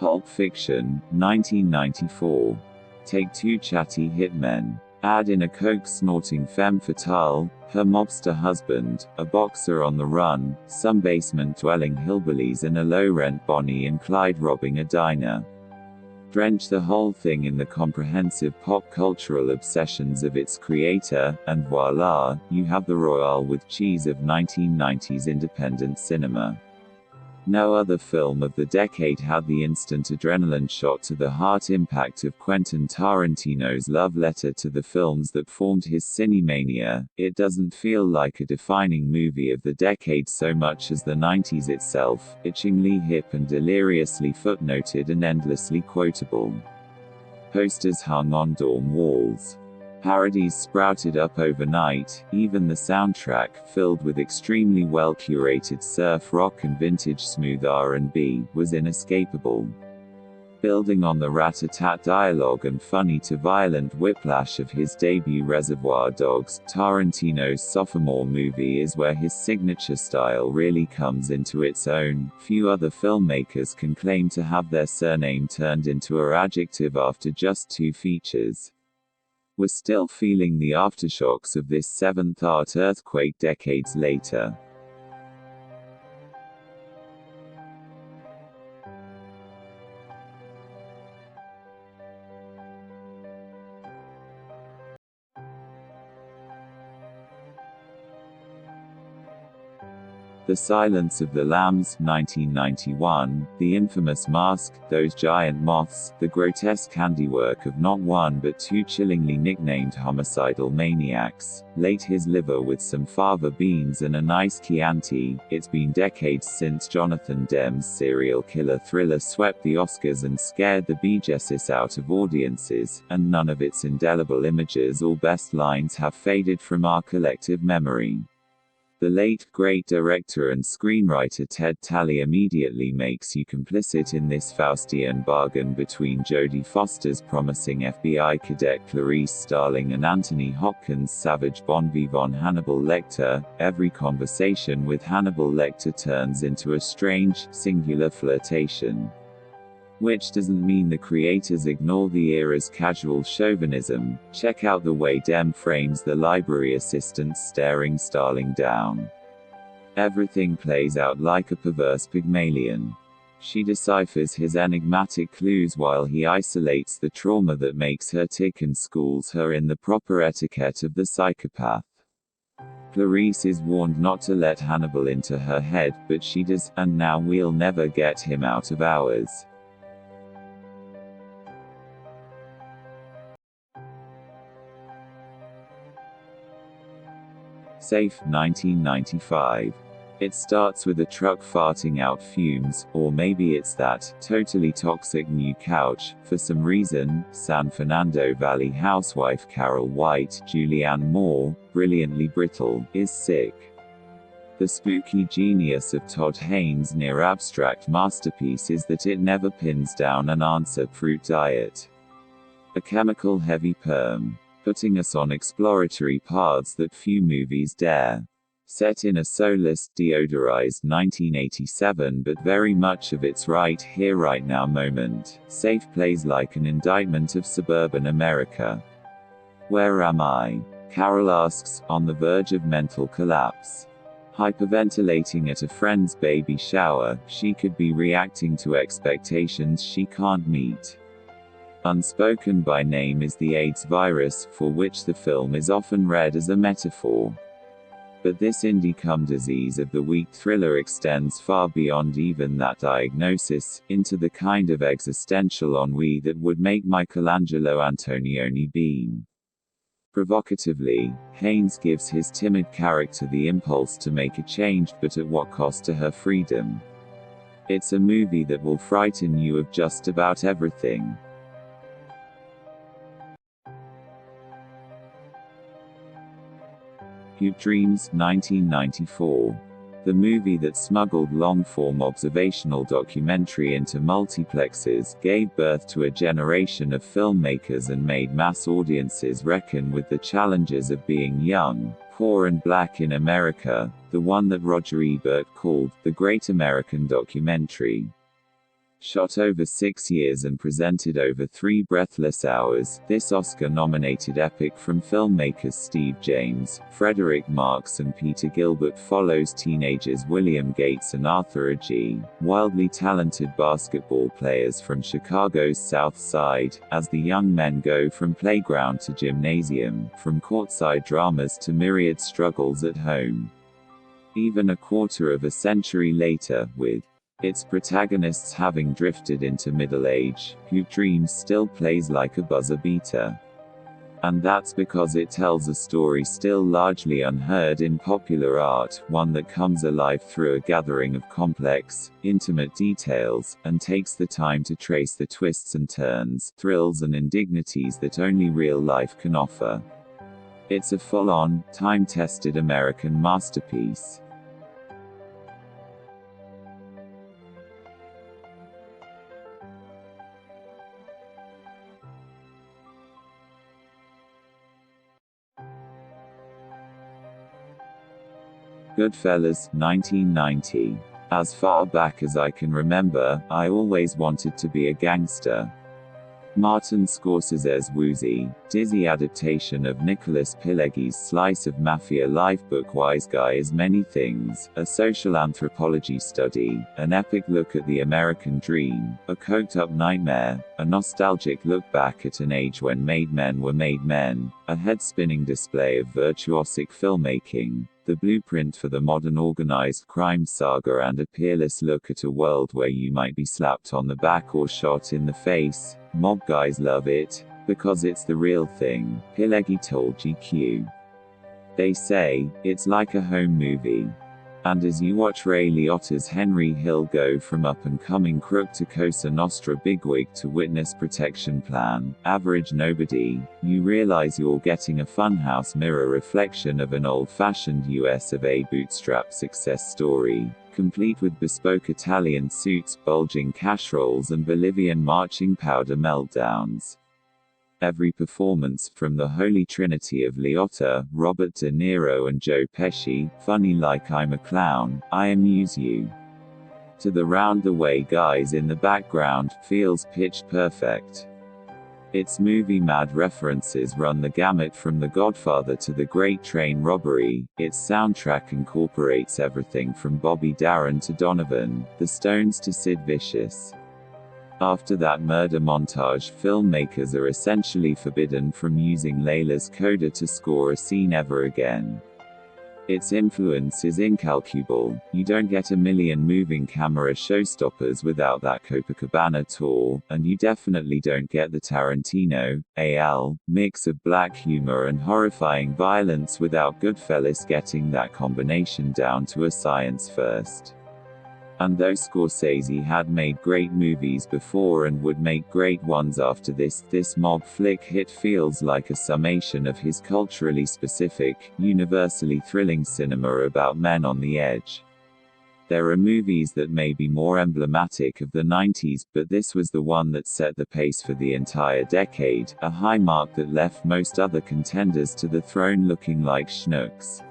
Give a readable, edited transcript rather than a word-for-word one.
Pulp Fiction, 1994. Take two chatty hitmen. Add in a coke-snorting femme fatale, her mobster husband, a boxer on the run, some basement-dwelling hillbillies and a low-rent Bonnie and Clyde robbing a diner. Drench the whole thing in the comprehensive pop-cultural obsessions of its creator, and voila, you have the royale with cheese of 1990s independent cinema. No other film of the decade had the instant adrenaline shot to the heart impact of Quentin Tarantino's love letter to the films that formed his cinemania. It doesn't feel like a defining movie of the decade so much as the 90s itself, itchingly hip and deliriously footnoted and endlessly quotable. Posters hung on dorm walls. Parodies sprouted up overnight, even the soundtrack, filled with extremely well-curated surf rock and vintage smooth R&B, was inescapable. Building on the rat-a-tat dialogue and funny-to-violent whiplash of his debut Reservoir Dogs, Tarantino's sophomore movie is where his signature style really comes into its own. Few other filmmakers can claim to have their surname turned into an adjective after just 2 features. We're still feeling the aftershocks of this seventh art earthquake decades later. The Silence of the Lambs, 1991, the infamous mask, those giant moths, the grotesque handiwork of not one but 2 chillingly nicknamed homicidal maniacs. Late his liver with some fava beans and a nice Chianti. It's been decades since Jonathan Demme's serial killer thriller swept the Oscars and scared the bejesus out of audiences, and none of its indelible images or best lines have faded from our collective memory. The late, great director and screenwriter Ted Talley immediately makes you complicit in this Faustian bargain between Jodie Foster's promising FBI cadet Clarice Starling and Anthony Hopkins' savage bon vivant Hannibal Lecter. Every conversation with Hannibal Lecter turns into a strange, singular flirtation. Which doesn't mean the creators ignore the era's casual chauvinism. Check out the way Demme frames the library assistant staring Starling down. Everything plays out like a perverse Pygmalion. She deciphers his enigmatic clues while he isolates the trauma that makes her tick and schools her in the proper etiquette of the psychopath. Clarice is warned not to let Hannibal into her head, but she does, and now we'll never get him out of ours. Safe, 1995. It starts with a truck farting out fumes, or maybe it's that totally toxic new couch. For some reason, San Fernando Valley housewife Carol White, Julianne Moore, brilliantly brittle, is sick. The spooky genius of Todd Haynes' near-abstract masterpiece is that it never pins down an answer fruit diet. A chemical-heavy perm, putting us on exploratory paths that few movies dare. Set in a soulless, deodorized 1987 but very much of its right here right now moment, Safe plays like an indictment of suburban America. Where am I? Carol asks, on the verge of mental collapse. Hyperventilating at a friend's baby shower, she could be reacting to expectations she can't meet. Unspoken by name is the AIDS virus, for which the film is often read as a metaphor. But this indie-cum disease of the week thriller extends far beyond even that diagnosis, into the kind of existential ennui that would make Michelangelo Antonioni beam. Provocatively, Haynes gives his timid character the impulse to make a change, but at what cost to her freedom? It's a movie that will frighten you of just about everything. Hoop Dreams, 1994. The movie that smuggled long-form observational documentary into multiplexes, gave birth to a generation of filmmakers and made mass audiences reckon with the challenges of being young, poor and black in America, the one that Roger Ebert called, the Great American Documentary. Shot over 6 years and presented over 3 breathless hours, this Oscar-nominated epic from filmmakers Steve James, Frederick Marks and Peter Gilbert follows teenagers William Gates and Arthur Agee, wildly talented basketball players from Chicago's South Side, as the young men go from playground to gymnasium, from courtside dramas to myriad struggles at home. Even a quarter of a century later, with its protagonists having drifted into middle age, Hoop Dreams still plays like a buzzer beater. And that's because it tells a story still largely unheard in popular art, one that comes alive through a gathering of complex, intimate details, and takes the time to trace the twists and turns, thrills and indignities that only real life can offer. It's a full-on, time-tested American masterpiece. Goodfellas, 1990. As far back as I can remember, I always wanted to be a gangster. Martin Scorsese's woozy, dizzy adaptation of Nicholas Pileggi's slice of mafia life book Wise Guy is many things, a social anthropology study, an epic look at the American dream, a coked-up nightmare, a nostalgic look back at an age when made men were made men, a head-spinning display of virtuosic filmmaking, the blueprint for the modern organized crime saga, and a peerless look at a world where you might be slapped on the back or shot in the face. Mob guys love it, because it's the real thing, Pileggi told GQ. They say, it's like a home movie. And as you watch Ray Liotta's Henry Hill go from up-and-coming crook to Cosa Nostra bigwig to witness protection plan, average nobody, you realize you're getting a funhouse mirror reflection of an old-fashioned US of A bootstrap success story, complete with bespoke Italian suits, bulging casseroles and Bolivian marching powder meltdowns. Every performance, from the holy trinity of Liotta, Robert De Niro and Joe Pesci, funny like I'm a clown, I amuse you, to the round-the-way guys in the background, feels pitch perfect. Its movie-mad references run the gamut from The Godfather to The Great Train Robbery. Its soundtrack incorporates everything from Bobby Darin to Donovan, The Stones to Sid Vicious. After that murder montage, filmmakers are essentially forbidden from using Layla's coda to score a scene ever again. Its influence is incalculable. You don't get a million moving camera showstoppers without that Copacabana tour, and you definitely don't get the Tarantino, AL, mix of black humor and horrifying violence without Goodfellas getting that combination down to a science first. And though Scorsese had made great movies before and would make great ones after this mob flick hit feels like a summation of his culturally specific, universally thrilling cinema about men on the edge. There are movies that may be more emblematic of the 90s, but this was the one that set the pace for the entire decade, a high mark that left most other contenders to the throne looking like schnooks.